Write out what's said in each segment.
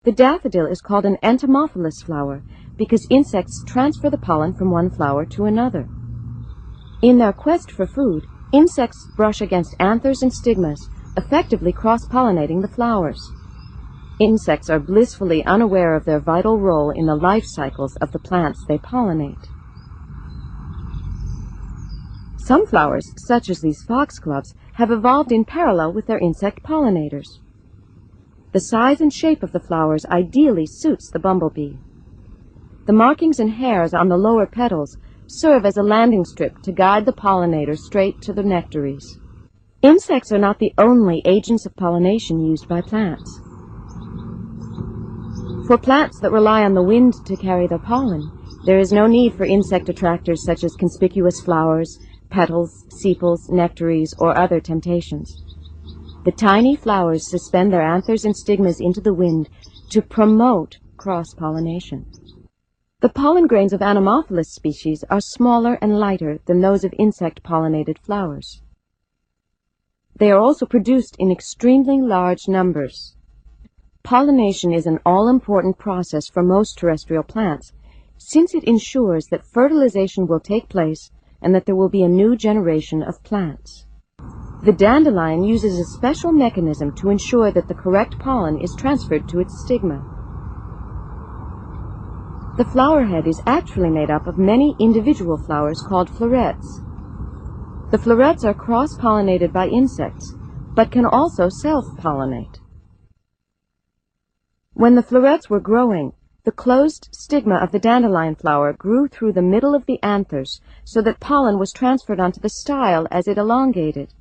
The daffodil is called an entomophilous flower because insects transfer the pollen from one flower to another. In their quest for food, insects brush against anthers and stigmas, effectively cross-pollinating the flowers. Insects are blissfully unaware of their vital role in the life cycles of the plants they pollinate. Some flowers, such as these foxgloves, have evolved in parallel with their insect pollinators. The size and shape of the flowers ideally suits the bumblebee. The markings and hairs on the lower petals serve as a landing strip to guide the pollinator straight to the nectaries. Insects are not the only agents of pollination used by plants. For plants that rely on the wind to carry their pollen, there is no need for insect attractors such as conspicuous flowers, petals, sepals, nectaries, or other temptations. The tiny flowers suspend their anthers and stigmas into the wind to promote cross-pollination. The pollen grains of anemophilous species are smaller and lighter than those of insect-pollinated flowers. They are also produced in extremely large numbers. Pollination is an all-important process for most terrestrial plants, since it ensures that fertilization will take place and that there will be a new generation of plants. The dandelion uses a special mechanism to ensure that the correct pollen is transferred to its stigma. The flower head is actually made up of many individual flowers called florets. The florets are cross-pollinated by insects, but can also self-pollinate. When the florets were growing, the closed stigma of the dandelion flower grew through the middle of the anthers so that pollen was transferred onto the style as it elongated.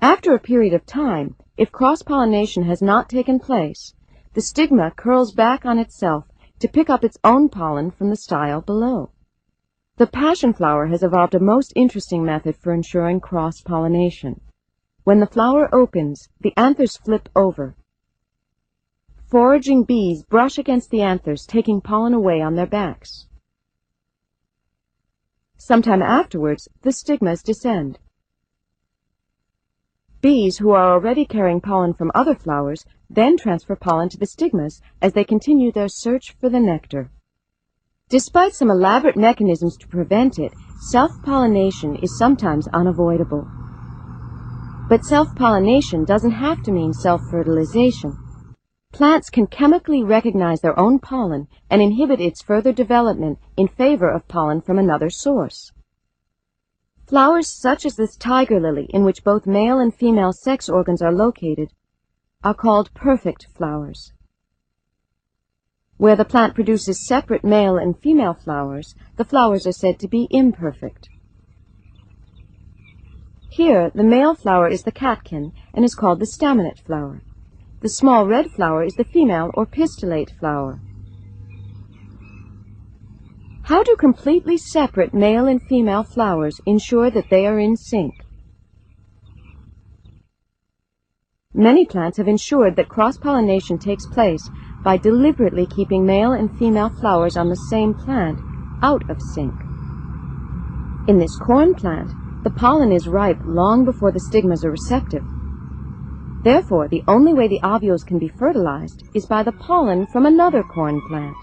After a period of time, if cross-pollination has not taken place, the stigma curls back on itself to pick up its own pollen from the style below. The passion flower has evolved a most interesting method for ensuring cross-pollination. When the flower opens, the anthers flip over. Foraging bees brush against the anthers, taking pollen away on their backs. Sometime afterwards, the stigmas descend. Bees who are already carrying pollen from other flowers then transfer pollen to the stigmas as they continue their search for the nectar. Despite some elaborate mechanisms to prevent it, self-pollination is sometimes unavoidable. But self-pollination doesn't have to mean self-fertilization. Plants can chemically recognize their own pollen and inhibit its further development in favor of pollen from another source. Flowers such as this tiger lily, in which both male and female sex organs are located, are called perfect flowers. Where the plant produces separate male and female flowers, the flowers are said to be imperfect. Here, the male flower is the catkin and is called the staminate flower. The small red flower is the female or pistillate flower. How do completely separate male and female flowers ensure that they are in sync? Many plants have ensured that cross-pollination takes place by deliberately keeping male and female flowers on the same plant out of sync. In this corn plant, the pollen is ripe long before the stigmas are receptive. Therefore, the only way the ovules can be fertilized is by the pollen from another corn plant.